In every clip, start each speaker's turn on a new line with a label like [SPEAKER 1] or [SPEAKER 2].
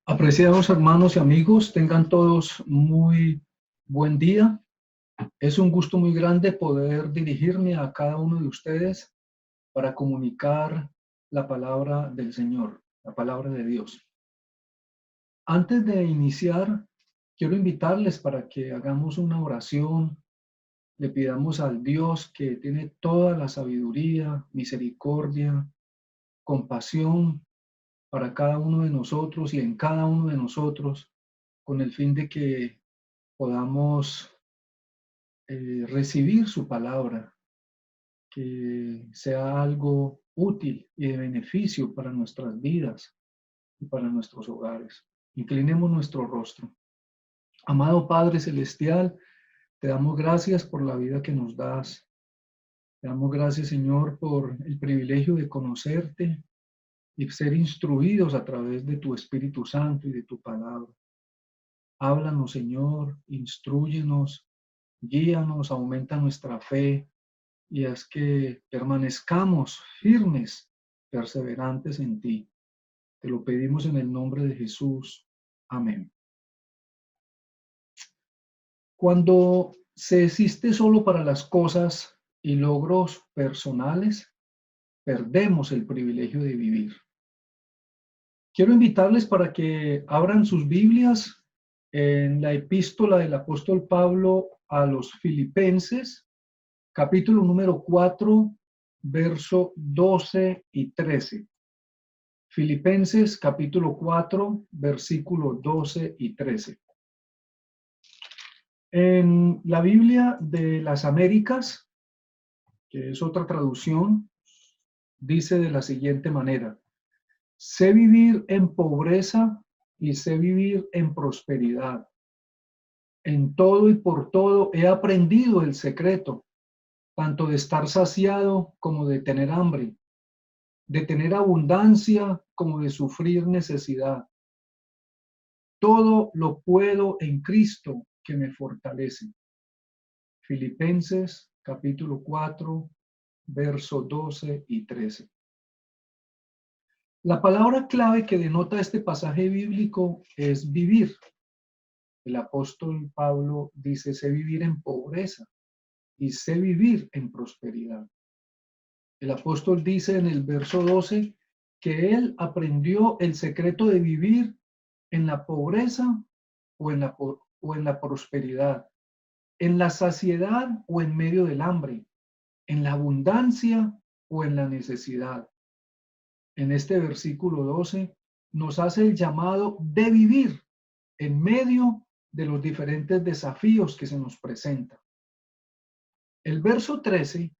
[SPEAKER 1] Apreciados hermanos y amigos, tengan todos muy buen día. Es un gusto muy grande poder dirigirme a cada uno de ustedes para comunicar la palabra del Señor, la palabra de Dios. Antes de iniciar, quiero invitarles para que hagamos una oración, le pidamos al Dios que tiene toda la sabiduría, misericordia, compasión para cada uno de nosotros y en cada uno de nosotros, con el fin de que podamos recibir su palabra, que sea algo útil y de beneficio para nuestras vidas y para nuestros hogares. Inclinemos nuestro rostro. Amado Padre Celestial, te damos gracias por la vida que nos das. Te damos gracias, Señor, por el privilegio de conocerte y ser instruidos a través de tu Espíritu Santo y de tu palabra. Háblanos, Señor, instrúyenos, guíanos, aumenta nuestra fe y haz que permanezcamos firmes, perseverantes en ti. Te lo pedimos en el nombre de Jesús. Amén. Cuando se existe solo para las cosas y logros personales, perdemos el privilegio de vivir. Quiero invitarles para que abran sus Biblias en la epístola del apóstol Pablo a los Filipenses, capítulo número 4, verso 12 y 13. Filipenses, capítulo 4, versículo 12 y 13. En la Biblia de las Américas, que es otra traducción, dice de la siguiente manera: sé vivir en pobreza y sé vivir en prosperidad. En todo y por todo he aprendido el secreto, tanto de estar saciado como de tener hambre, de tener abundancia como de sufrir necesidad. Todo lo puedo en Cristo que me fortalece. Filipenses capítulo 4, verso 12 y 13. La palabra clave que denota este pasaje bíblico es vivir. El apóstol Pablo dice: sé vivir en pobreza y sé vivir en prosperidad. El apóstol dice en el verso 12 que él aprendió el secreto de vivir en la pobreza o en la prosperidad, en la saciedad o en medio del hambre, en la abundancia o en la necesidad. En este versículo 12 nos hace el llamado de vivir en medio de los diferentes desafíos que se nos presentan. El verso 13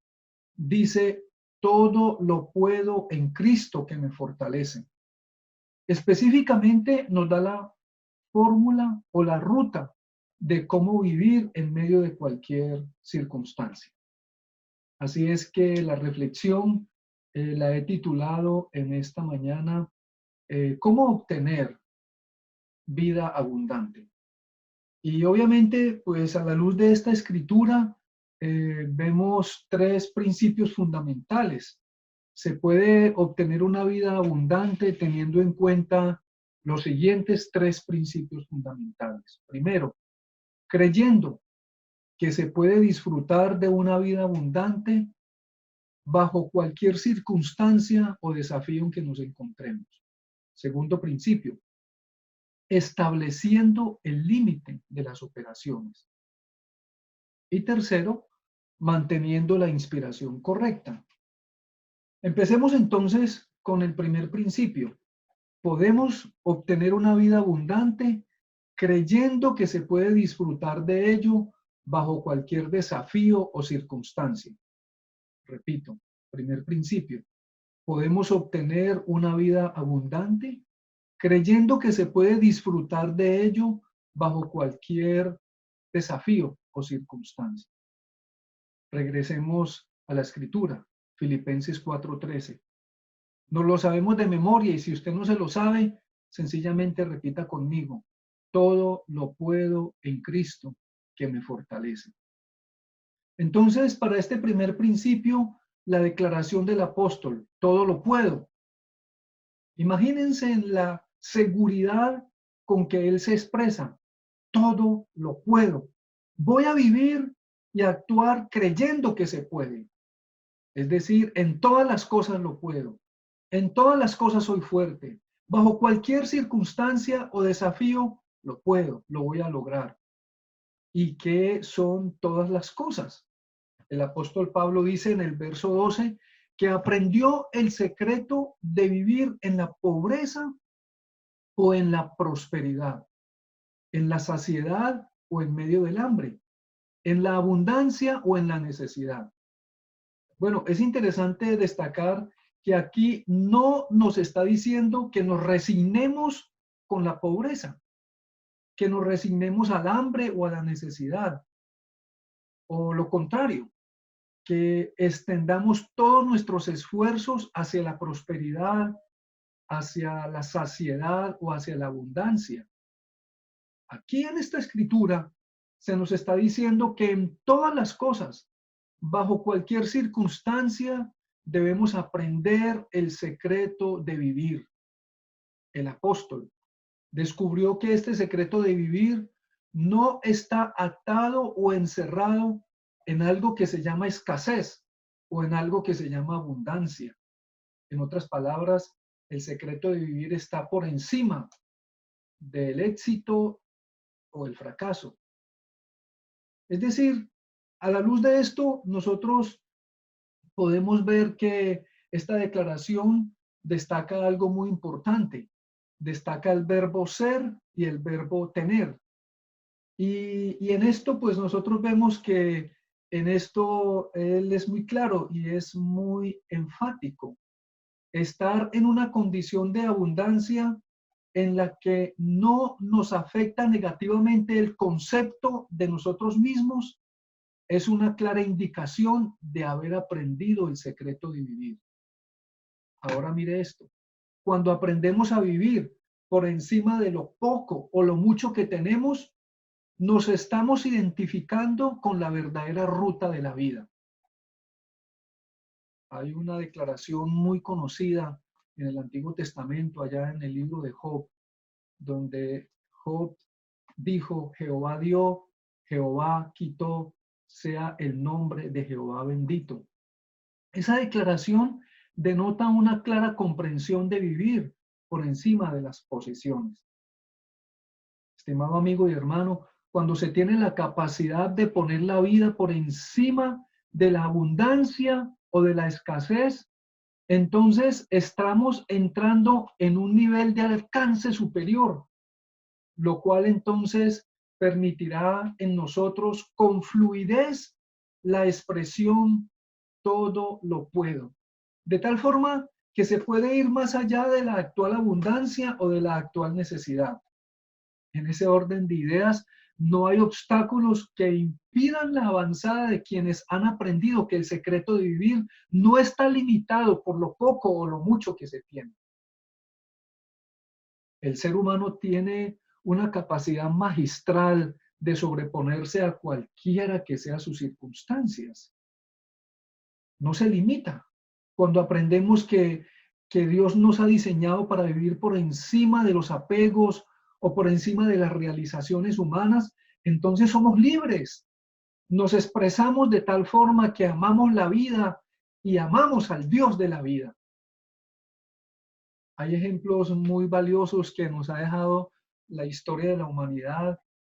[SPEAKER 1] dice: todo lo puedo en Cristo que me fortalece. Específicamente nos da la fórmula o la ruta de cómo vivir en medio de cualquier circunstancia. Así es que la reflexión la he titulado en esta mañana: ¿cómo obtener vida abundante? Y obviamente, pues a la luz de esta escritura, vemos tres principios fundamentales. Se puede obtener una vida abundante teniendo en cuenta los siguientes tres principios fundamentales. Primero, creyendo que se puede disfrutar de una vida abundante bajo cualquier circunstancia o desafío en que nos encontremos. Segundo principio, estableciendo el límite de las operaciones. Y tercero, manteniendo la inspiración correcta. Empecemos entonces con el primer principio. Podemos obtener una vida abundante creyendo que se puede disfrutar de ello bajo cualquier desafío o circunstancia. Repito, primer principio. Podemos obtener una vida abundante creyendo que se puede disfrutar de ello bajo cualquier desafío o circunstancia. Regresemos a la escritura, Filipenses 4:13. Nos lo sabemos de memoria y si usted no se lo sabe, sencillamente repita conmigo: todo lo puedo en Cristo que me fortalece. Entonces, para este primer principio, la declaración del apóstol: todo lo puedo. Imagínense en la seguridad con que él se expresa: todo lo puedo. Voy a vivir y actuar creyendo que se puede. Es decir, en todas las cosas lo puedo. En todas las cosas soy fuerte. Bajo cualquier circunstancia o desafío, lo puedo, lo voy a lograr. ¿Y qué son todas las cosas? El apóstol Pablo dice en el verso 12 que aprendió el secreto de vivir en la pobreza o en la prosperidad, en la saciedad o en medio del hambre, en la abundancia o en la necesidad. Bueno, es interesante destacar que aquí no nos está diciendo que nos resignemos con la pobreza, que nos resignemos al hambre o a la necesidad, o lo contrario, que extendamos todos nuestros esfuerzos hacia la prosperidad, hacia la saciedad o hacia la abundancia. Aquí en esta escritura se nos está diciendo que en todas las cosas, bajo cualquier circunstancia, debemos aprender el secreto de vivir. El apóstol descubrió que este secreto de vivir no está atado o encerrado en algo que se llama escasez o en algo que se llama abundancia. En otras palabras, el secreto de vivir está por encima del éxito o el fracaso. Es decir, a la luz de esto, nosotros podemos ver que esta declaración destaca algo muy importante. Destaca el verbo ser y el verbo tener. Y en esto, pues nosotros vemos que en esto él es muy claro y es muy enfático. Estar en una condición de abundancia en la que no nos afecta negativamente el concepto de nosotros mismos es una clara indicación de haber aprendido el secreto de vivir. Ahora mire esto. Cuando aprendemos a vivir por encima de lo poco o lo mucho que tenemos, nos estamos identificando con la verdadera ruta de la vida. Hay una declaración muy conocida en el Antiguo Testamento, allá en el libro de Job, donde Job dijo: Jehová dio, Jehová quitó, sea el nombre de Jehová bendito. Esa declaración denota una clara comprensión de vivir por encima de las posesiones. Estimado amigo y hermano, cuando se tiene la capacidad de poner la vida por encima de la abundancia o de la escasez, entonces estamos entrando en un nivel de alcance superior, lo cual entonces permitirá en nosotros con fluidez la expresión todo lo puedo. De tal forma que se puede ir más allá de la actual abundancia o de la actual necesidad. En ese orden de ideas, no hay obstáculos que impidan la avanzada de quienes han aprendido que el secreto de vivir no está limitado por lo poco o lo mucho que se tiene. El ser humano tiene una capacidad magistral de sobreponerse a cualquiera que sea sus circunstancias. No se limita. Cuando aprendemos que Dios nos ha diseñado para vivir por encima de los apegos o por encima de las realizaciones humanas, entonces somos libres. Nos expresamos de tal forma que amamos la vida y amamos al Dios de la vida. Hay ejemplos muy valiosos que nos ha dejado la historia de la humanidad,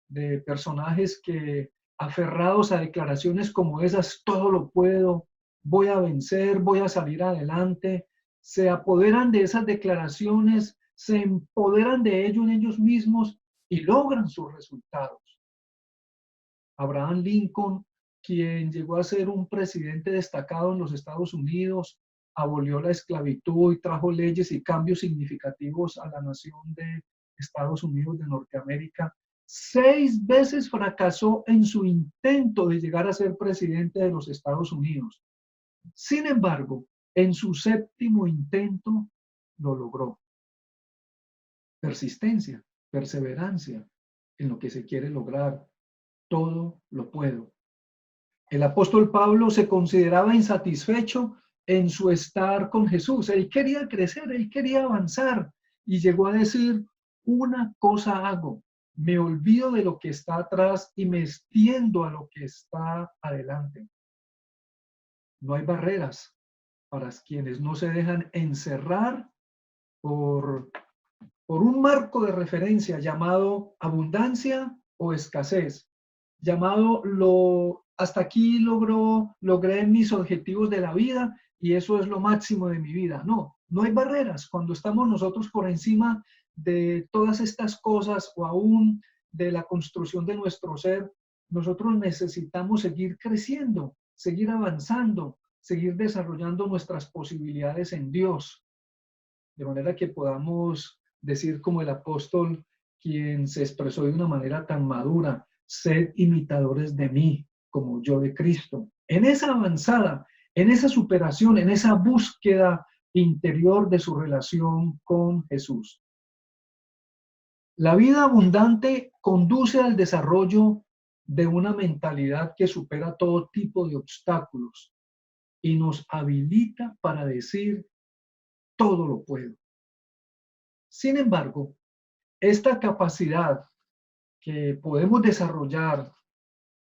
[SPEAKER 1] de personajes que, aferrados a declaraciones como esas: todo lo puedo, voy a vencer, voy a salir adelante, se apoderan de esas declaraciones, se empoderan de ello en ellos mismos y logran sus resultados. Abraham Lincoln, quien llegó a ser un presidente destacado en los Estados Unidos, abolió la esclavitud y trajo leyes y cambios significativos a la nación de Estados Unidos de Norteamérica. 6 veces fracasó en su intento de llegar a ser presidente de los Estados Unidos. Sin embargo, en su 7º intento lo logró. Persistencia, perseverancia en lo que se quiere lograr. Todo lo puedo. El apóstol Pablo se consideraba insatisfecho en su estar con Jesús. Él quería crecer, él quería avanzar y llegó a decir: una cosa hago, me olvido de lo que está atrás y me extiendo a lo que está adelante. No hay barreras para quienes no se dejan encerrar por, por un marco de referencia llamado abundancia o escasez, llamado hasta aquí logré mis objetivos de la vida y eso es lo máximo de mi vida. No, no hay barreras. Cuando estamos nosotros por encima de todas estas cosas o aún de la construcción de nuestro ser, nosotros necesitamos seguir creciendo, seguir avanzando, seguir desarrollando nuestras posibilidades en Dios, de manera que podamos decir como el apóstol, quien se expresó de una manera tan madura: sed imitadores de mí, como yo de Cristo. En esa avanzada, en esa superación, en esa búsqueda interior de su relación con Jesús. La vida abundante conduce al desarrollo de una mentalidad que supera todo tipo de obstáculos y nos habilita para decir: todo lo puedo. Sin embargo, esta capacidad que podemos desarrollar,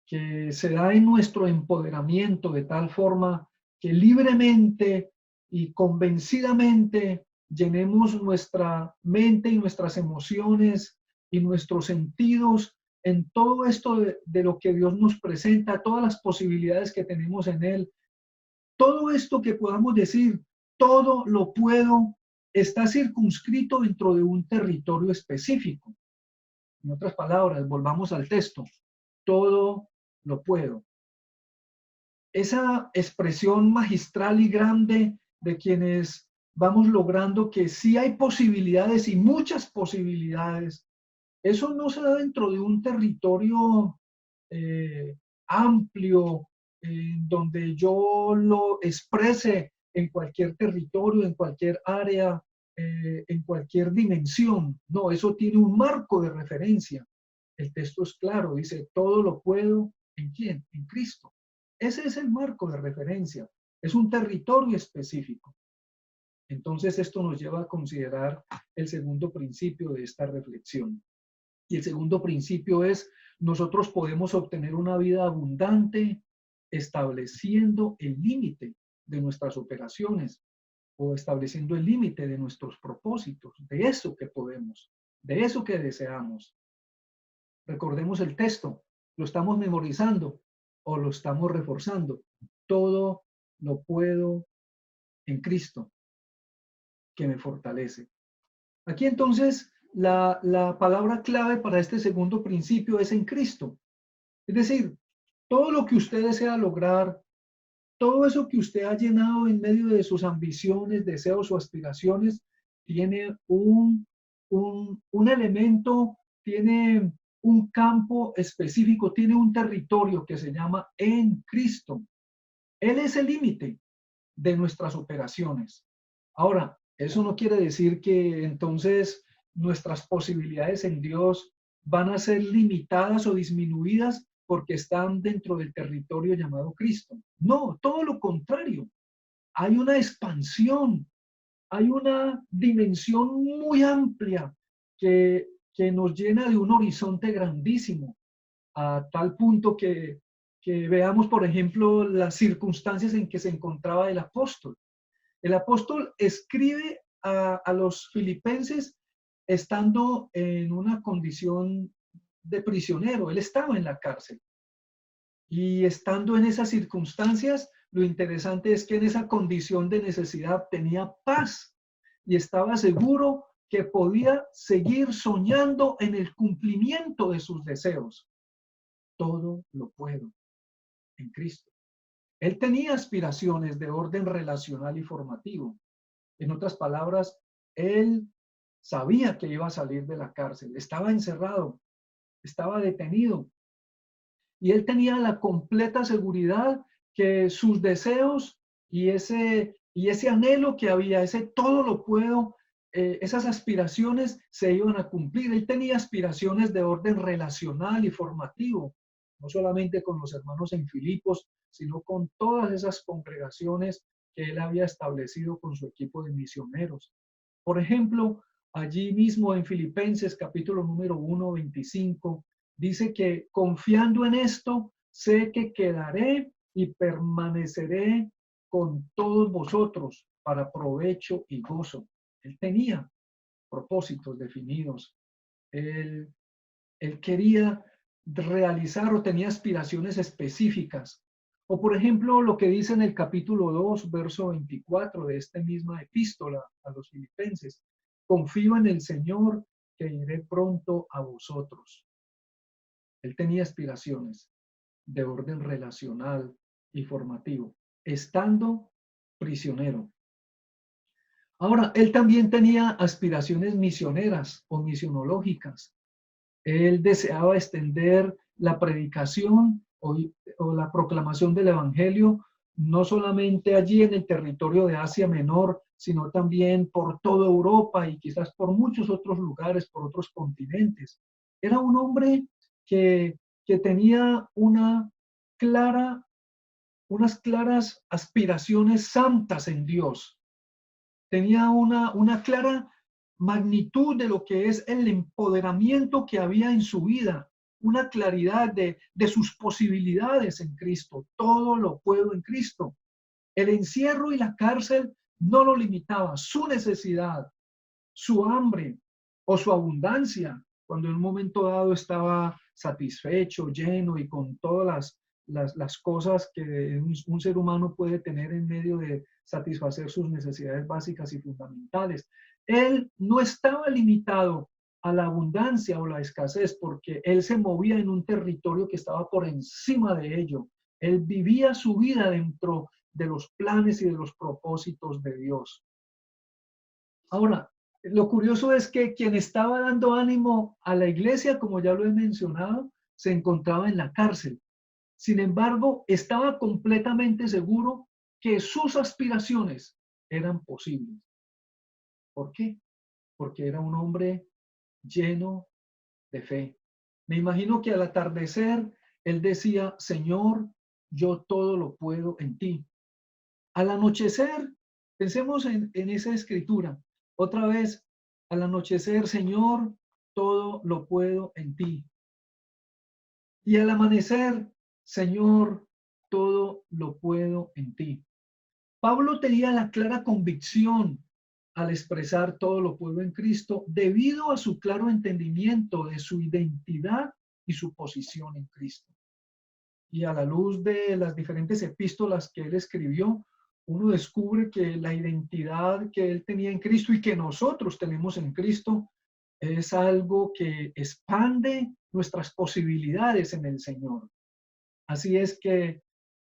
[SPEAKER 1] que se da en nuestro empoderamiento de tal forma que libremente y convencidamente llenemos nuestra mente y nuestras emociones y nuestros sentidos en todo esto de lo que Dios nos presenta, todas las posibilidades que tenemos en Él, todo esto que podamos decir, todo lo puedo, está circunscrito dentro de un territorio específico. En otras palabras, volvamos al texto. Todo lo puedo. Esa expresión magistral y grande de quienes vamos logrando que sí hay posibilidades y muchas posibilidades, eso no se da dentro de un territorio amplio, donde yo lo exprese en cualquier territorio, en cualquier área, en cualquier dimensión. No, eso tiene un marco de referencia. El texto es claro, dice: todo lo puedo, ¿en quién? En Cristo. Ese es el marco de referencia. Es un territorio específico. Entonces esto nos lleva a considerar el segundo principio de esta reflexión. Y el segundo principio es: nosotros podemos obtener una vida abundante estableciendo el límite de nuestras operaciones o estableciendo el límite de nuestros propósitos, de eso que podemos, de eso que deseamos. Recordemos el texto, lo estamos memorizando o lo estamos reforzando. Todo lo puedo en Cristo, que me fortalece. Aquí entonces la palabra clave para este segundo principio es en Cristo. Es decir, todo lo que usted desea lograr, todo eso que usted ha llenado en medio de sus ambiciones, deseos o aspiraciones, tiene un elemento, tiene un campo específico, tiene un territorio que se llama en Cristo. Él es el límite de nuestras operaciones. Ahora, eso no quiere decir que entonces nuestras posibilidades en Dios van a ser limitadas o disminuidas porque están dentro del territorio llamado Cristo. No, todo lo contrario. Hay una expansión, hay una dimensión muy amplia que nos llena de un horizonte grandísimo, a tal punto que veamos, por ejemplo, las circunstancias en que se encontraba el apóstol. El apóstol escribe a los filipenses estando en una condición de prisionero. Él estaba en la cárcel. Y estando en esas circunstancias, lo interesante es que en esa condición de necesidad tenía paz y estaba seguro que podía seguir soñando en el cumplimiento de sus deseos. Todo lo puedo en Cristo. Él tenía aspiraciones de orden relacional y formativo. En otras palabras, él sabía que iba a salir de la cárcel, estaba encerrado, estaba detenido, y él tenía la completa seguridad que sus deseos y ese anhelo que había, ese todo lo puedo, esas aspiraciones se iban a cumplir. Él tenía aspiraciones de orden relacional y formativo, no solamente con los hermanos en Filipos, sino con todas esas congregaciones que él había establecido con su equipo de misioneros. Por ejemplo, allí mismo en Filipenses capítulo número 1, 25, dice que confiando en esto, sé que quedaré y permaneceré con todos vosotros para provecho y gozo. Él tenía propósitos definidos. Él, él quería realizar o tenía aspiraciones específicas. O por ejemplo, lo que dice en el capítulo 2, verso 24 de esta misma epístola a los filipenses. Confío en el Señor que iré pronto a vosotros. Él tenía aspiraciones de orden relacional y formativo, estando prisionero. Ahora, él también tenía aspiraciones misioneras o misionológicas. Él deseaba extender la predicación o la proclamación del Evangelio, no solamente allí en el territorio de Asia Menor, sino también por toda Europa y quizás por muchos otros lugares, por otros continentes. Era un hombre que tenía unas claras aspiraciones santas en Dios. Tenía una clara magnitud de lo que es el empoderamiento que había en su vida, una claridad de sus posibilidades en Cristo. Todo lo puedo en Cristo. El encierro y la cárcel no lo limitaba, su necesidad, su hambre o su abundancia, cuando en un momento dado estaba satisfecho, lleno y con todas las cosas que un ser humano puede tener en medio de satisfacer sus necesidades básicas y fundamentales. Él no estaba limitado a la abundancia o la escasez porque él se movía en un territorio que estaba por encima de ello. Él vivía su vida dentro de los planes y de los propósitos de Dios. Ahora, lo curioso es que quien estaba dando ánimo a la iglesia, como ya lo he mencionado, se encontraba en la cárcel. Sin embargo, estaba completamente seguro que sus aspiraciones eran posibles. ¿Por qué? Porque era un hombre lleno de fe. Me imagino que al atardecer él decía, Señor, yo todo lo puedo en ti. Al anochecer, pensemos en esa escritura. Otra vez, al anochecer, Señor, todo lo puedo en ti. Y al amanecer, Señor, todo lo puedo en ti. Pablo tenía la clara convicción al expresar todo lo puedo en Cristo debido a su claro entendimiento de su identidad y su posición en Cristo. Y a la luz de las diferentes epístolas que él escribió, uno descubre que la identidad que él tenía en Cristo y que nosotros tenemos en Cristo es algo que expande nuestras posibilidades en el Señor. Así es que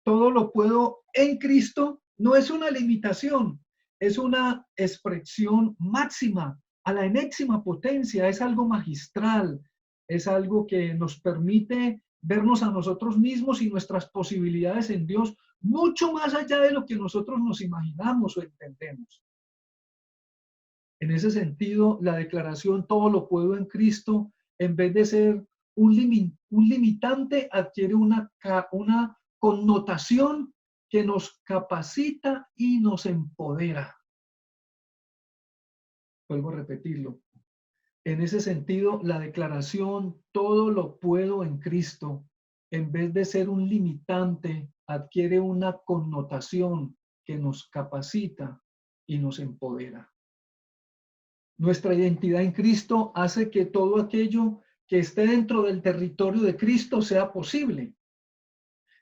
[SPEAKER 1] todo lo puedo en Cristo no es una limitación, es una expresión máxima a la enésima potencia, es algo magistral, es algo que nos permite vernos a nosotros mismos y nuestras posibilidades en Dios mucho más allá de lo que nosotros nos imaginamos o entendemos. En ese sentido, la declaración todo lo puedo en Cristo, en vez de ser un limitante, adquiere una connotación que nos capacita y nos empodera. Vuelvo a repetirlo. En ese sentido, la declaración todo lo puedo en Cristo, en vez de ser un limitante, adquiere una connotación que nos capacita y nos empodera. Nuestra identidad en Cristo hace que todo aquello que esté dentro del territorio de Cristo sea posible.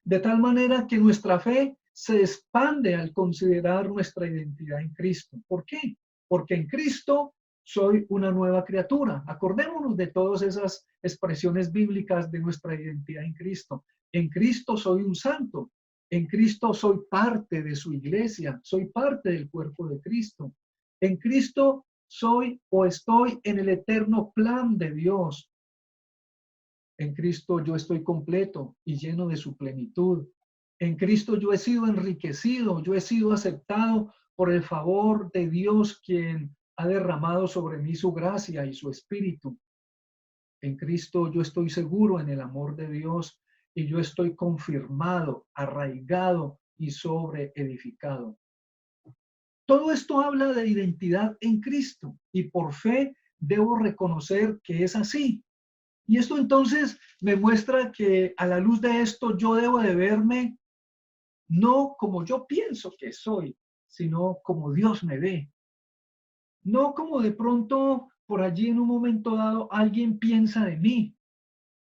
[SPEAKER 1] De tal manera que nuestra fe se expande al considerar nuestra identidad en Cristo. ¿Por qué? Porque en Cristo soy una nueva criatura. Acordémonos de todas esas expresiones bíblicas de nuestra identidad en Cristo. En Cristo soy un santo. En Cristo soy parte de su iglesia. Soy parte del cuerpo de Cristo. En Cristo soy o estoy en el eterno plan de Dios. En Cristo yo estoy completo y lleno de su plenitud. En Cristo yo he sido enriquecido, yo he sido aceptado por el favor de Dios, quien ha derramado sobre mí su gracia y su espíritu. En Cristo yo estoy seguro en el amor de Dios y yo estoy confirmado, arraigado y sobreedificado. Todo esto habla de identidad en Cristo y por fe debo reconocer que es así. Y esto entonces me muestra que a la luz de esto yo debo de verme no como yo pienso que soy, sino como Dios me ve. No como de pronto por allí en un momento dado alguien piensa de mí,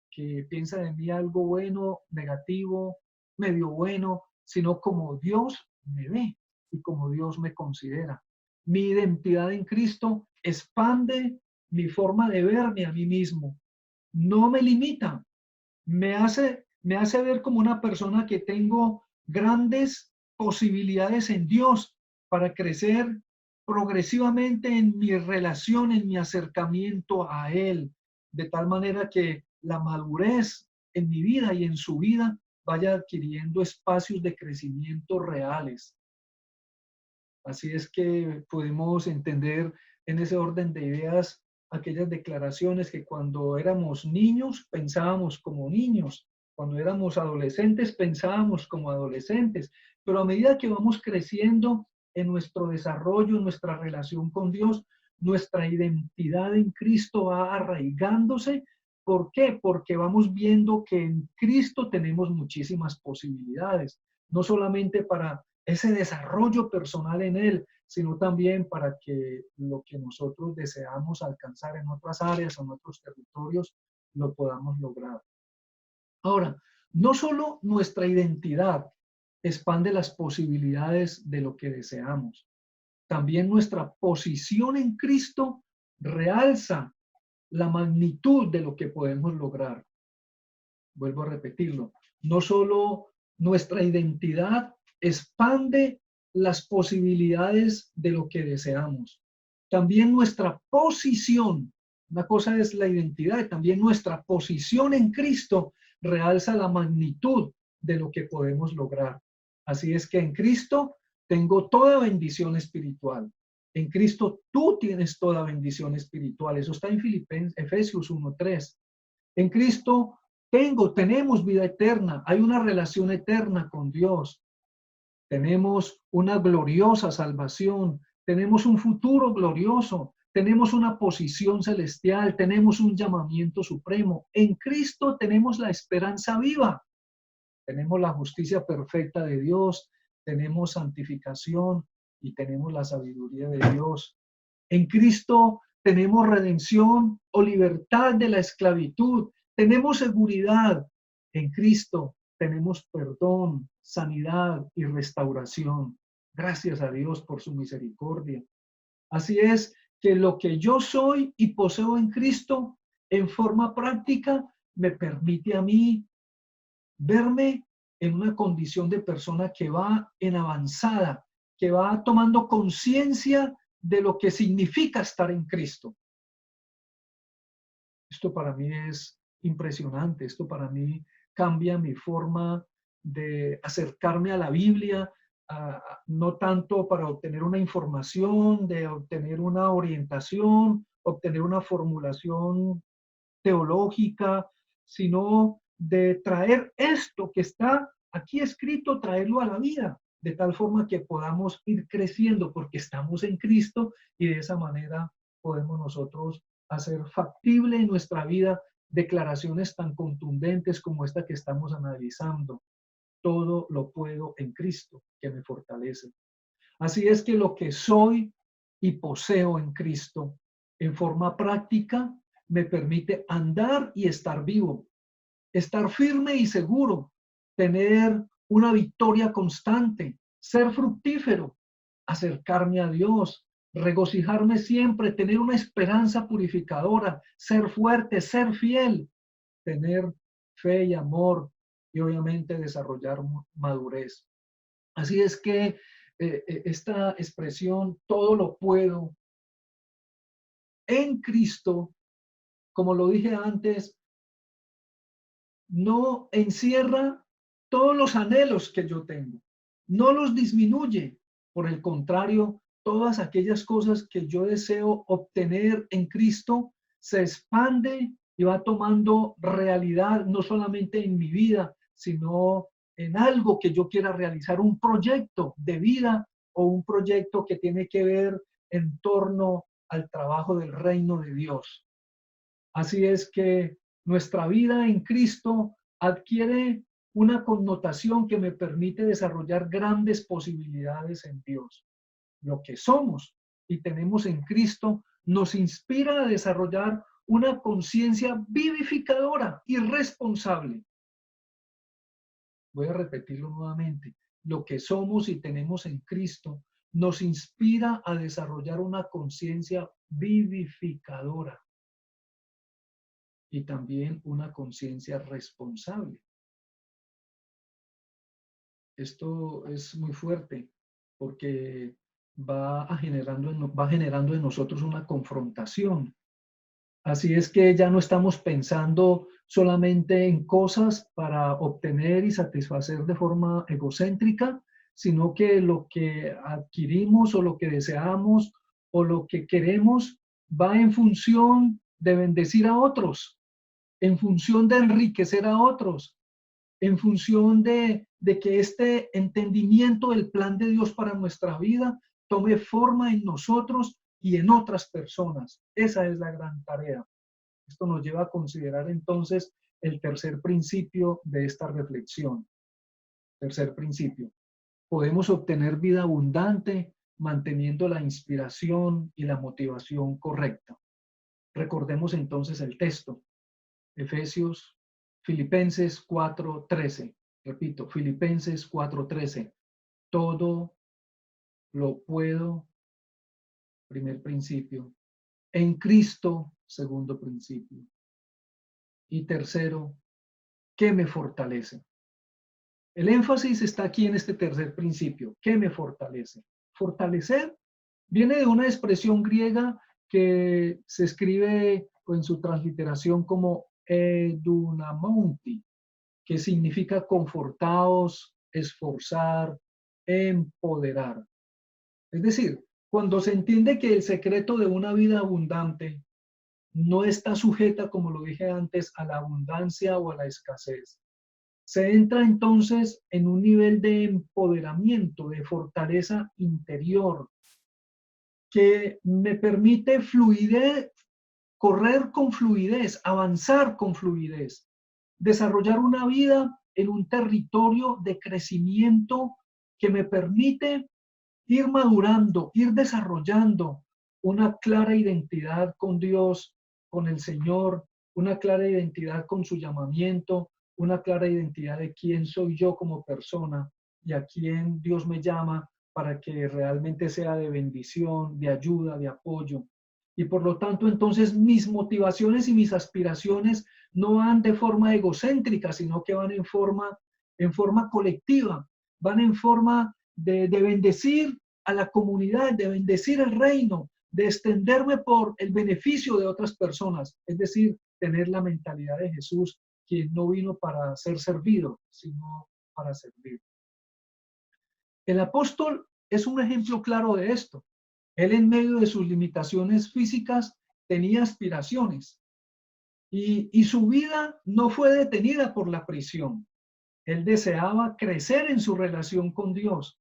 [SPEAKER 1] que piensa de mí algo bueno, negativo, medio bueno, sino como Dios me ve y como Dios me considera. Mi identidad en Cristo expande mi forma de verme a mí mismo. No me limita, me hace ver como una persona que tengo grandes posibilidades en Dios para crecer progresivamente en mi relación, en mi acercamiento a Él, de tal manera que la madurez en mi vida y en su vida vaya adquiriendo espacios de crecimiento reales. Así es que podemos entender en ese orden de ideas aquellas declaraciones que cuando éramos niños pensábamos como niños, cuando éramos adolescentes pensábamos como adolescentes, pero a medida que vamos creciendo en nuestro desarrollo, en nuestra relación con Dios, nuestra identidad en Cristo va arraigándose. ¿Por qué? Porque vamos viendo que en Cristo tenemos muchísimas posibilidades, no solamente para ese desarrollo personal en Él, sino también para que lo que nosotros deseamos alcanzar en otras áreas o en otros territorios lo podamos lograr. Ahora, no solo nuestra identidad expande las posibilidades de lo que deseamos, también nuestra posición en Cristo realza la magnitud de lo que podemos lograr. Vuelvo a repetirlo, no solo nuestra identidad expande las posibilidades de lo que deseamos, también nuestra posición, una cosa es la identidad, y también nuestra posición en Cristo realza la magnitud de lo que podemos lograr. Así es que en Cristo tengo toda bendición espiritual. En Cristo tú tienes toda bendición espiritual. Eso está en Efesios 1:3. En Cristo tenemos vida eterna, hay una relación eterna con Dios, tenemos una gloriosa salvación, tenemos un futuro glorioso, tenemos una posición celestial, tenemos un llamamiento supremo. En Cristo tenemos la esperanza viva, tenemos la justicia perfecta de Dios, tenemos santificación y tenemos la sabiduría de Dios. En Cristo tenemos redención o libertad de la esclavitud. Tenemos seguridad. En Cristo tenemos perdón, sanidad y restauración. Gracias a Dios por su misericordia. Así es que lo que yo soy y poseo en Cristo en forma práctica me permite a mí verme en una condición de persona que va en avanzada, que va tomando conciencia de lo que significa estar en Cristo. Esto para mí es impresionante, esto para mí cambia mi forma de acercarme a la Biblia, no tanto para obtener una información, de obtener una orientación, obtener una formulación teológica, sino de traer esto que está aquí escrito, traerlo a la vida, de tal forma que podamos ir creciendo porque estamos en Cristo y de esa manera podemos nosotros hacer factible en nuestra vida declaraciones tan contundentes como esta que estamos analizando. Todo lo puedo en Cristo que me fortalece. Así es que lo que soy y poseo en Cristo en forma práctica me permite andar y estar vivo, estar firme y seguro, tener una victoria constante, ser fructífero, acercarme a Dios, regocijarme siempre, tener una esperanza purificadora, ser fuerte, ser fiel, tener fe y amor y obviamente desarrollar madurez. Así es que esta expresión, todo lo puedo en Cristo, como lo dije antes, no encierra todos los anhelos que yo tengo, no los disminuye, por el contrario, todas aquellas cosas que yo deseo obtener en Cristo se expande y va tomando realidad no solamente en mi vida, sino en algo que yo quiera realizar, un proyecto de vida o un proyecto que tiene que ver en torno al trabajo del reino de Dios. Así es que nuestra vida en Cristo adquiere una connotación que me permite desarrollar grandes posibilidades en Dios. Lo que somos y tenemos en Cristo nos inspira a desarrollar una conciencia vivificadora y responsable. Voy a repetirlo nuevamente. Lo que somos y tenemos en Cristo nos inspira a desarrollar una conciencia vivificadora y también una conciencia responsable. Esto es muy fuerte porque va generando en nosotros una confrontación. Así es que ya no estamos pensando solamente en cosas para obtener y satisfacer de forma egocéntrica, sino que lo que adquirimos o lo que deseamos o lo que queremos va en función de bendecir a otros, en función de enriquecer a otros, en función de que este entendimiento del plan de Dios para nuestra vida tome forma en nosotros y en otras personas. Esa es la gran tarea. Esto nos lleva a considerar entonces el tercer principio de esta reflexión. Tercer principio. Podemos obtener vida abundante manteniendo la inspiración y la motivación correcta. Recordemos entonces el texto. Filipenses 4:13. Repito, Filipenses 4:13. Todo lo puedo, primer principio, en Cristo, segundo principio. Y tercero, ¿qué me fortalece? El énfasis está aquí en este tercer principio. ¿Qué me fortalece? Fortalecer viene de una expresión griega que se escribe en su transliteración como edunamonti, que significa confortaos, esforzar, empoderar. Es decir, cuando se entiende que el secreto de una vida abundante no está sujeta, como lo dije antes, a la abundancia o a la escasez, se entra entonces en un nivel de empoderamiento, de fortaleza interior, que me permite correr con fluidez, avanzar con fluidez, desarrollar una vida en un territorio de crecimiento que me permite ir madurando, ir desarrollando una clara identidad con Dios, con el Señor, una clara identidad con su llamamiento, una clara identidad de quién soy yo como persona y a quién Dios me llama para que realmente sea de bendición, de ayuda, de apoyo. Y por lo tanto, entonces mis motivaciones y mis aspiraciones no van de forma egocéntrica, sino que van en forma colectiva, van en forma de bendecir a la comunidad, de bendecir el reino, de extenderme por el beneficio de otras personas, es decir, tener la mentalidad de Jesús, quien no vino para ser servido, sino para servir. El apóstol es un ejemplo claro de esto. Él, en medio de sus limitaciones físicas, tenía aspiraciones y su vida no fue detenida por la prisión. Él deseaba crecer en su relación con Dios.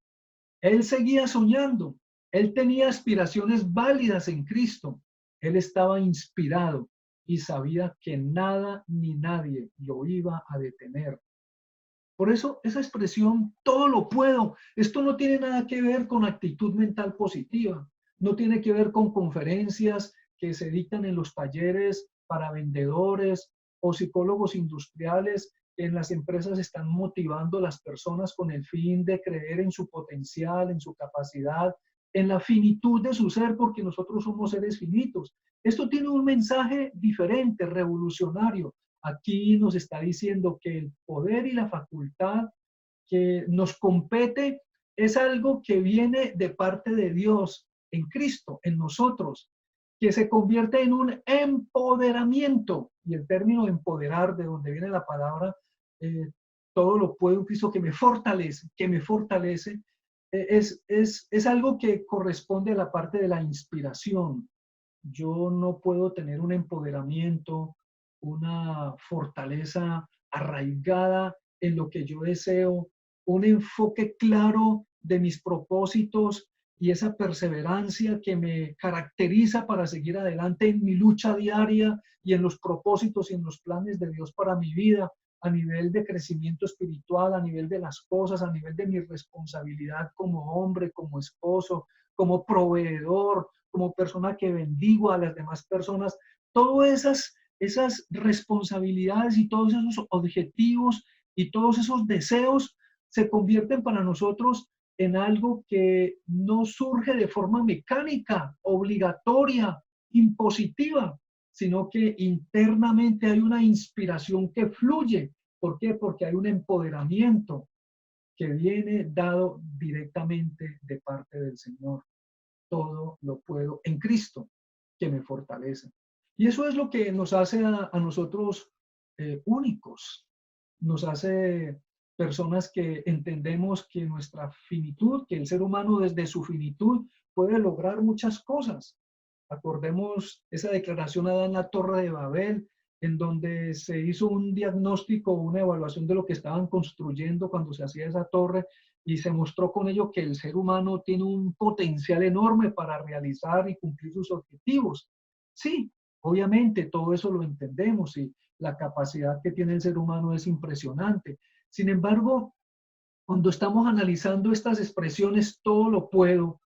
[SPEAKER 1] Él seguía soñando. Él tenía aspiraciones válidas en Cristo. Él estaba inspirado y sabía que nada ni nadie lo iba a detener. Por eso esa expresión, todo lo puedo, esto no tiene nada que ver con actitud mental positiva, no tiene que ver con conferencias que se dictan en los talleres para vendedores o psicólogos industriales que en las empresas están motivando a las personas con el fin de creer en su potencial, en su capacidad, en la finitud de su ser, porque nosotros somos seres finitos. Esto tiene un mensaje diferente, revolucionario. Aquí nos está diciendo que el poder y la facultad que nos compete es algo que viene de parte de Dios en Cristo, en nosotros, que se convierte en un empoderamiento. Y el término empoderar, de donde viene la palabra, todo lo puedo en Cristo que me fortalece, es algo que corresponde a la parte de la inspiración. Yo no puedo tener un empoderamiento, una fortaleza arraigada en lo que yo deseo, un enfoque claro de mis propósitos y esa perseverancia que me caracteriza para seguir adelante en mi lucha diaria y en los propósitos y en los planes de Dios para mi vida, a nivel de crecimiento espiritual, a nivel de las cosas, a nivel de mi responsabilidad como hombre, como esposo, como proveedor, como persona que bendigo a las demás personas. Todas esas responsabilidades y todos esos objetivos y todos esos deseos se convierten para nosotros en algo que no surge de forma mecánica, obligatoria, impositiva, sino que internamente hay una inspiración que fluye. ¿Por qué? Porque hay un empoderamiento que viene dado directamente de parte del Señor. Todo lo puedo en Cristo, que me fortalece. Y eso es lo que nos hace a nosotros únicos, nos hace personas que entendemos que nuestra finitud, que el ser humano desde su finitud puede lograr muchas cosas. Acordemos esa declaración dada en la Torre de Babel, en donde se hizo un diagnóstico, una evaluación de lo que estaban construyendo cuando se hacía esa torre, y se mostró con ello que el ser humano tiene un potencial enorme para realizar y cumplir sus objetivos. Sí, obviamente todo eso lo entendemos y la capacidad que tiene el ser humano es impresionante. Sin embargo, cuando estamos analizando estas expresiones, todo lo puedo,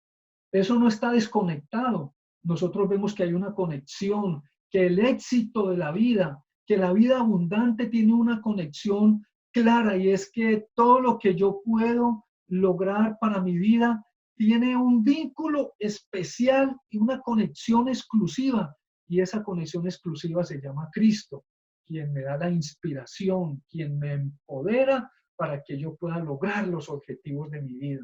[SPEAKER 1] eso no está desconectado. Nosotros vemos que hay una conexión, que el éxito de la vida, que la vida abundante tiene una conexión clara, y es que todo lo que yo puedo lograr para mi vida tiene un vínculo especial y una conexión exclusiva, y esa conexión exclusiva se llama Cristo, quien me da la inspiración, quien me empodera para que yo pueda lograr los objetivos de mi vida.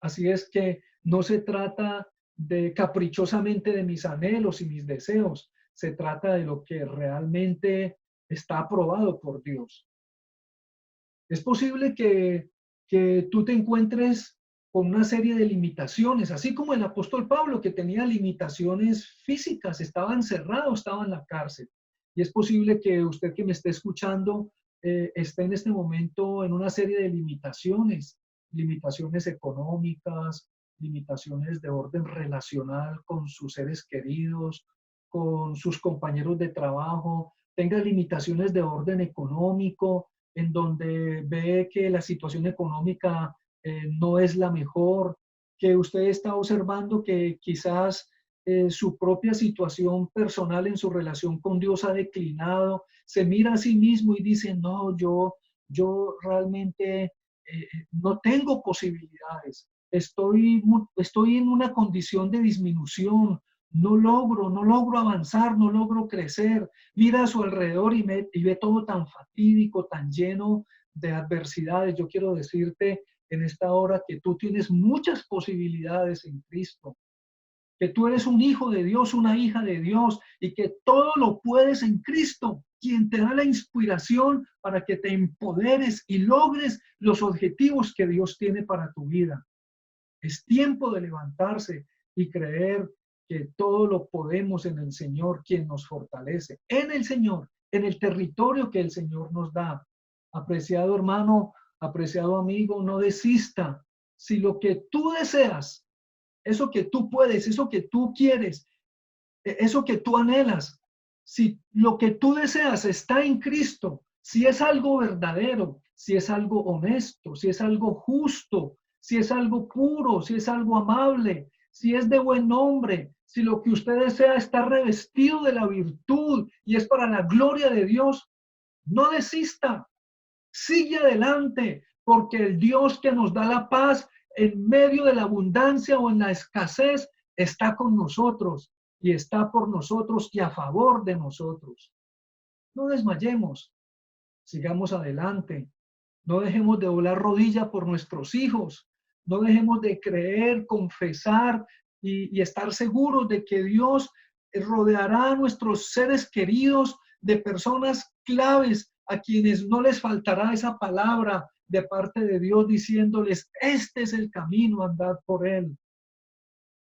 [SPEAKER 1] Así es que no se trata de caprichosamente de mis anhelos y mis deseos, se trata de lo que realmente está aprobado por Dios. Es posible que tú te encuentres con una serie de limitaciones, así como el apóstol Pablo, que tenía limitaciones físicas, estaba encerrado, estaba en la cárcel. Y es posible que usted que me esté escuchando esté en este momento en una serie de limitaciones, limitaciones económicas, limitaciones de orden relacional con sus seres queridos, con sus compañeros de trabajo, tenga limitaciones de orden económico, en donde ve que la situación económica no es la mejor, que usted está observando que quizás su propia situación personal en su relación con Dios ha declinado, se mira a sí mismo y dice, no, yo realmente no tengo posibilidades, estoy en una condición de disminución, no logro avanzar, no logro crecer. Mira a su alrededor y ve todo tan fatídico, tan lleno de adversidades. Yo quiero decirte en esta hora que tú tienes muchas posibilidades en Cristo, que tú eres un hijo de Dios, una hija de Dios, y que todo lo puedes en Cristo, quien te da la inspiración para que te empoderes y logres los objetivos que Dios tiene para tu vida. Es tiempo de levantarse y creer que todo lo podemos en el Señor, quien nos fortalece, en el Señor, en el territorio que el Señor nos da. Apreciado hermano, apreciado amigo, no desista. Si lo que tú deseas, eso que tú puedes, eso que tú quieres, eso que tú anhelas, si lo que tú deseas está en Cristo, si es algo verdadero, si es algo honesto, si es algo justo, si es algo puro, si es algo amable, si es de buen nombre, si lo que usted desea está revestido de la virtud y es para la gloria de Dios, no desista, sigue adelante, porque el Dios que nos da la paz en medio de la abundancia o en la escasez está con nosotros y está por nosotros y a favor de nosotros. No desmayemos, sigamos adelante, no dejemos de doblar rodilla por nuestros hijos, no dejemos de creer, confesar y estar seguros de que Dios rodeará a nuestros seres queridos de personas claves a quienes no les faltará esa palabra de parte de Dios diciéndoles, este es el camino, andad por él.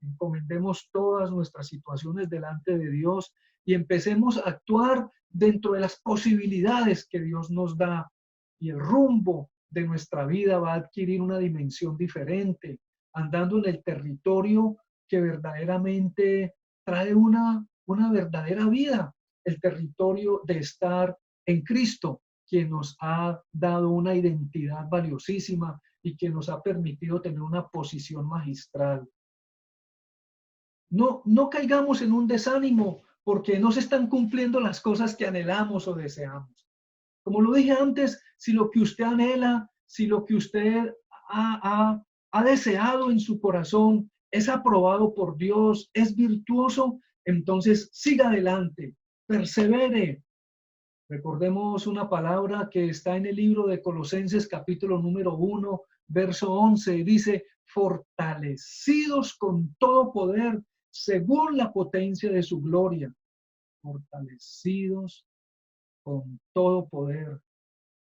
[SPEAKER 1] Encomendemos todas nuestras situaciones delante de Dios y empecemos a actuar dentro de las posibilidades que Dios nos da y el rumbo de nuestra vida va a adquirir una dimensión diferente, andando en el territorio que verdaderamente trae una verdadera vida, el territorio de estar en Cristo, quien nos ha dado una identidad valiosísima y que nos ha permitido tener una posición magistral. No caigamos en un desánimo porque no se están cumpliendo las cosas que anhelamos o deseamos. Como lo dije antes, si lo que usted anhela, si lo que usted ha deseado en su corazón es aprobado por Dios, es virtuoso, entonces siga adelante, persevere. Recordemos una palabra que está en el libro de Colosenses capítulo número 1, verso 11, y dice, fortalecidos con todo poder según la potencia de su gloria. Fortalecidos con todo poder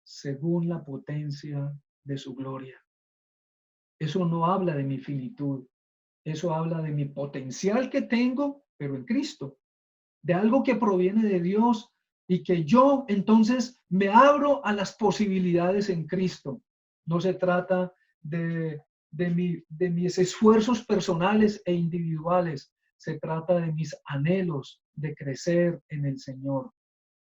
[SPEAKER 1] según la potencia de su gloria. Eso no habla de mi finitud, eso habla de mi potencial que tengo, pero en Cristo, de algo que proviene de Dios y que yo entonces me abro a las posibilidades en Cristo. No se trata de mis esfuerzos personales e individuales, se trata de mis anhelos de crecer en el Señor.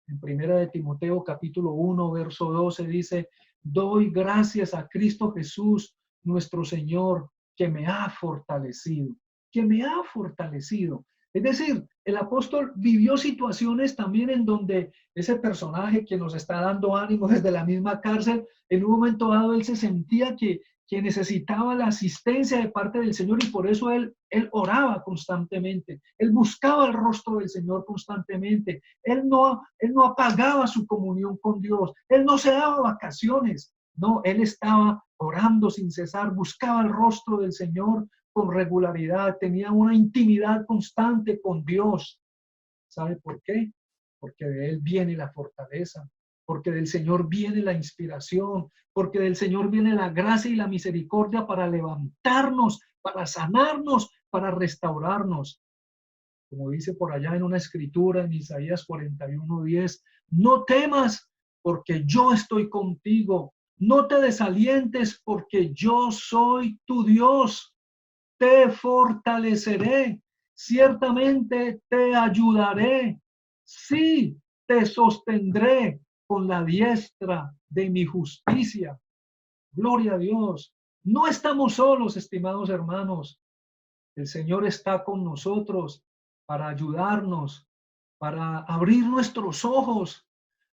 [SPEAKER 1] En Primera de Timoteo capítulo 1, verso 12 dice, doy gracias a Cristo Jesús, nuestro Señor, que me ha fortalecido, que me ha fortalecido. Es decir, el apóstol vivió situaciones también en donde ese personaje que nos está dando ánimo desde la misma cárcel, en un momento dado él se sentía que necesitaba la asistencia de parte del Señor y por eso él oraba constantemente, él buscaba el rostro del Señor constantemente, él no apagaba su comunión con Dios, él no se daba vacaciones, no, él estaba orando sin cesar, buscaba el rostro del Señor con regularidad, tenía una intimidad constante con Dios. ¿Sabe por qué? Porque de él viene la fortaleza, porque del Señor viene la inspiración, porque del Señor viene la gracia y la misericordia para levantarnos, para sanarnos, para restaurarnos. Como dice por allá en una escritura en Isaías 41:10, no temas porque yo estoy contigo, no te desalientes porque yo soy tu Dios, te fortaleceré, ciertamente te ayudaré, sí, te sostendré con la diestra de mi justicia. Gloria a Dios. No estamos solos, estimados hermanos. El Señor está con nosotros para ayudarnos, para abrir nuestros ojos,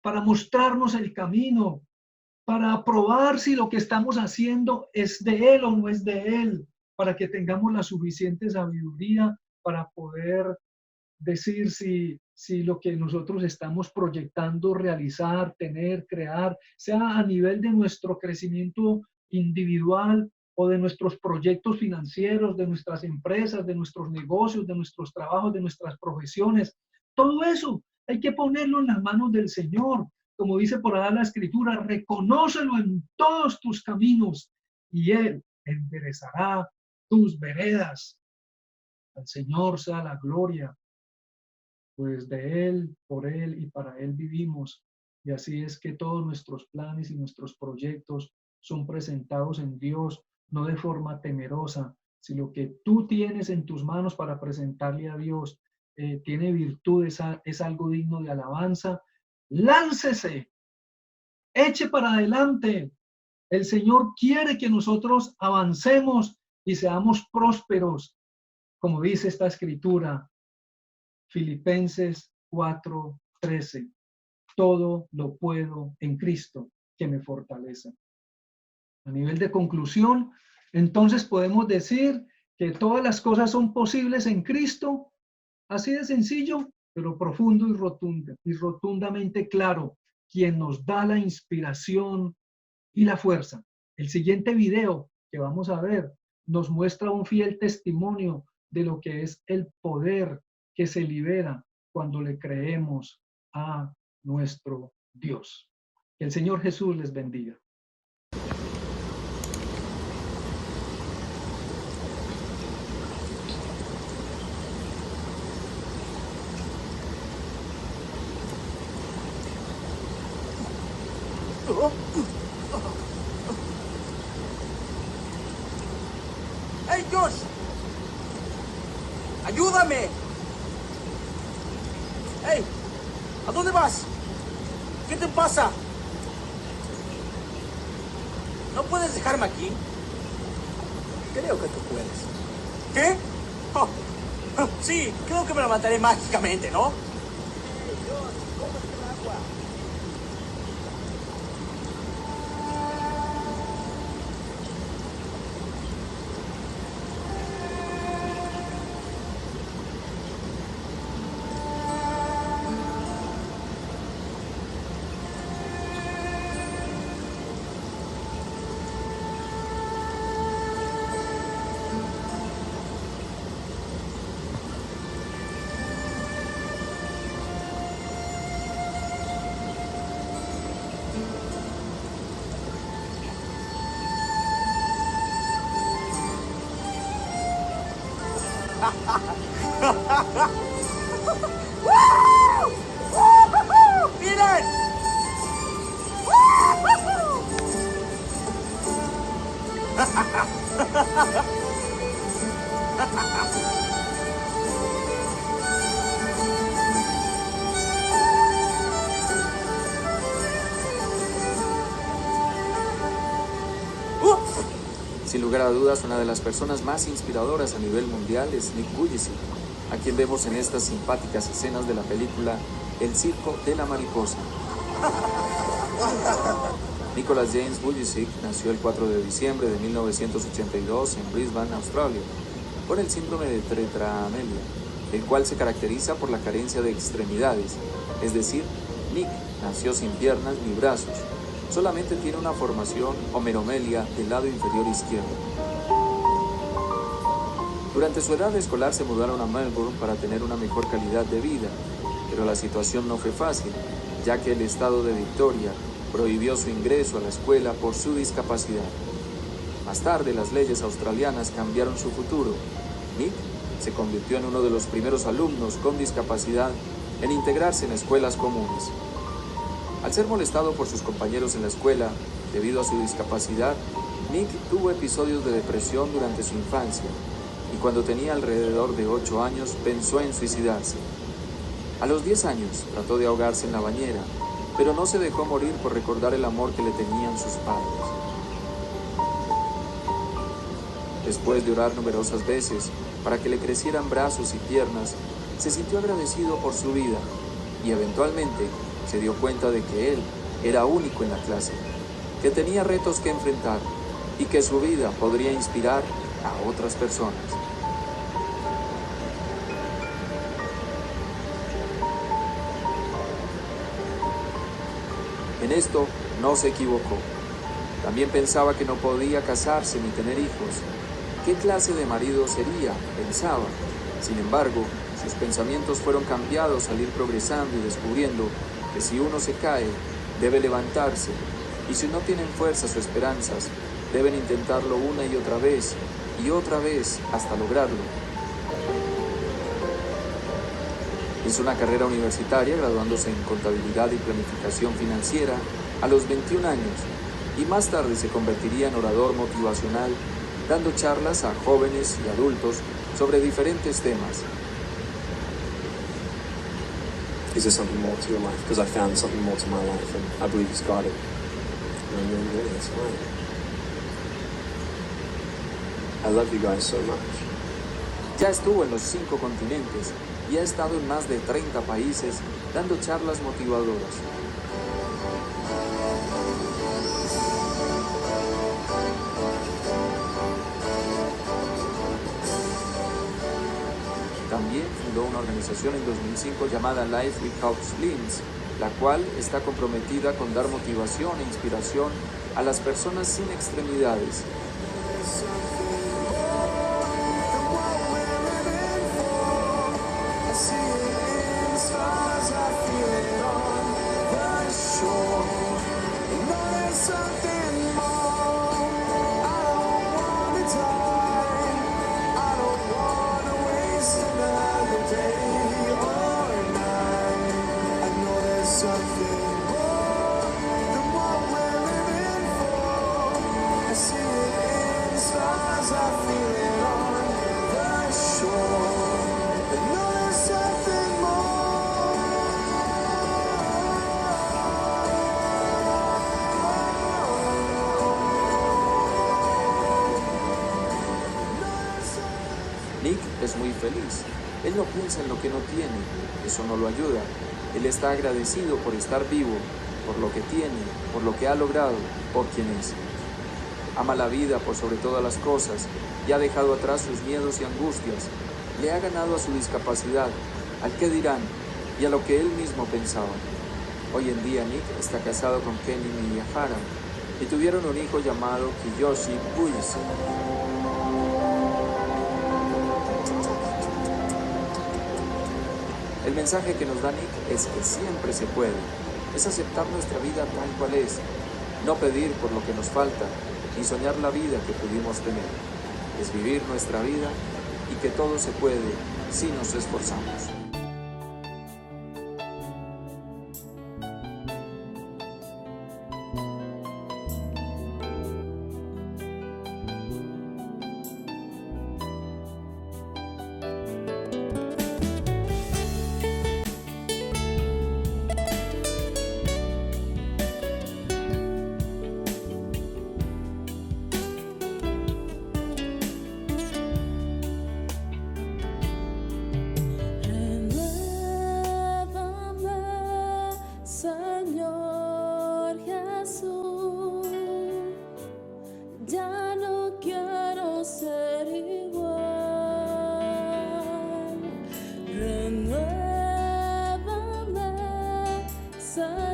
[SPEAKER 1] para mostrarnos el camino, para probar si lo que estamos haciendo es de Él o no es de Él, para que tengamos la suficiente sabiduría para poder decir si lo que nosotros estamos proyectando, realizar, tener, crear, sea a nivel de nuestro crecimiento individual o de nuestros proyectos financieros, de nuestras empresas, de nuestros negocios, de nuestros trabajos, de nuestras profesiones. Todo eso hay que ponerlo en las manos del Señor. Como dice por allá la Escritura, reconócelo en todos tus caminos y Él enderezará tus veredas. Al Señor sea la gloria, pues de Él, por Él y para Él vivimos. Y así es que todos nuestros planes y nuestros proyectos son presentados en Dios, no de forma temerosa. Si lo que tú tienes en tus manos para presentarle a Dios tiene virtud, es algo digno de alabanza, láncese, eche para adelante. El Señor quiere que nosotros avancemos y seamos prósperos, como dice esta escritura, Filipenses 4:13. Todo lo puedo en Cristo que me fortalece. A nivel de conclusión, entonces podemos decir que todas las cosas son posibles en Cristo, así de sencillo, pero profundo y rotundamente claro, quien nos da la inspiración y la fuerza. El siguiente video que vamos a ver nos muestra un fiel testimonio de lo que es el poder que se libera cuando le creemos a nuestro Dios. Que el Señor Jesús les bendiga.
[SPEAKER 2] Josh. ¡Ayúdame! ¡Hey! ¿A dónde vas? ¿Qué te pasa? ¿No puedes dejarme aquí? Creo que tú puedes. ¿Qué? Oh, sí, creo que me levantaré mágicamente, ¿no? Hey, Josh, cómete el agua. ¡Miren!
[SPEAKER 3] Sin lugar a dudas, una de las personas más inspiradoras a nivel mundial es Nick Vujicic, a quien vemos en estas simpáticas escenas de la película El Circo de la Mariposa. Nicholas James Vujicic nació el 4 de diciembre de 1982 en Brisbane, Australia, con el síndrome de tetraamelia, el cual se caracteriza por la carencia de extremidades, es decir, Nick nació sin piernas ni brazos. Solamente tiene una formación o meromelia del lado inferior izquierdo. Durante su edad escolar se mudaron a Melbourne para tener una mejor calidad de vida, pero la situación no fue fácil, ya que el estado de Victoria prohibió su ingreso a la escuela por su discapacidad. Más tarde, las leyes australianas cambiaron su futuro. Nick se convirtió en uno de los primeros alumnos con discapacidad en integrarse en escuelas comunes. Al ser molestado por sus compañeros en la escuela debido a su discapacidad, Nick tuvo episodios de depresión durante su infancia y cuando tenía alrededor de 8 años pensó en suicidarse. A los 10 años trató de ahogarse en la bañera, pero no se dejó morir por recordar el amor que le tenían sus padres. Después de orar numerosas veces para que le crecieran brazos y piernas, se sintió agradecido por su vida y eventualmente se dio cuenta de que él era único en la clase, que tenía retos que enfrentar y que su vida podría inspirar a otras personas. En esto no se equivocó. También pensaba que no podía casarse ni tener hijos. ¿Qué clase de marido sería?, pensaba. Sin embargo, sus pensamientos fueron cambiados al ir progresando y descubriendo que si uno se cae, debe levantarse, y si no tienen fuerzas o esperanzas, deben intentarlo una y otra vez hasta lograrlo. Hizo una carrera universitaria graduándose en contabilidad y planificación financiera a los 21 años y más tarde se convertiría en orador motivacional, dando charlas a jóvenes y adultos sobre diferentes temas.
[SPEAKER 4] Is there something more to your life? Because I found something more to my life, and I believe He's got it. And I'm really doing this, right? I love you guys so much.
[SPEAKER 3] Ya estuvo en los 5 continentes y ha estado en más de 30 países dando charlas motivadoras. También fundó una organización en 2005 llamada Life Without Limbs, la cual está comprometida con dar motivación e inspiración a las personas sin extremidades.
[SPEAKER 5] I see it in stars, I feel it all.
[SPEAKER 3] es muy feliz. Él no piensa en lo que no tiene, eso no lo ayuda. Él está agradecido por estar vivo, por lo que tiene, por lo que ha logrado, por quien es. Ama la vida por sobre todas las cosas y ha dejado atrás sus miedos y angustias. Le ha ganado a su discapacidad, al qué dirán y a lo que él mismo pensaba. Hoy en día Nick está casado con Kenny Miyahara y tuvieron un hijo llamado Kiyoshi Buise. El mensaje que nos da Nick es que siempre se puede. Es aceptar nuestra vida tal cual es, no pedir por lo que nos falta, ni soñar la vida que pudimos tener. Es vivir nuestra vida y que todo se puede si nos esforzamos.
[SPEAKER 5] Señor Jesús, ya no quiero ser igual. Renuévame, Señor.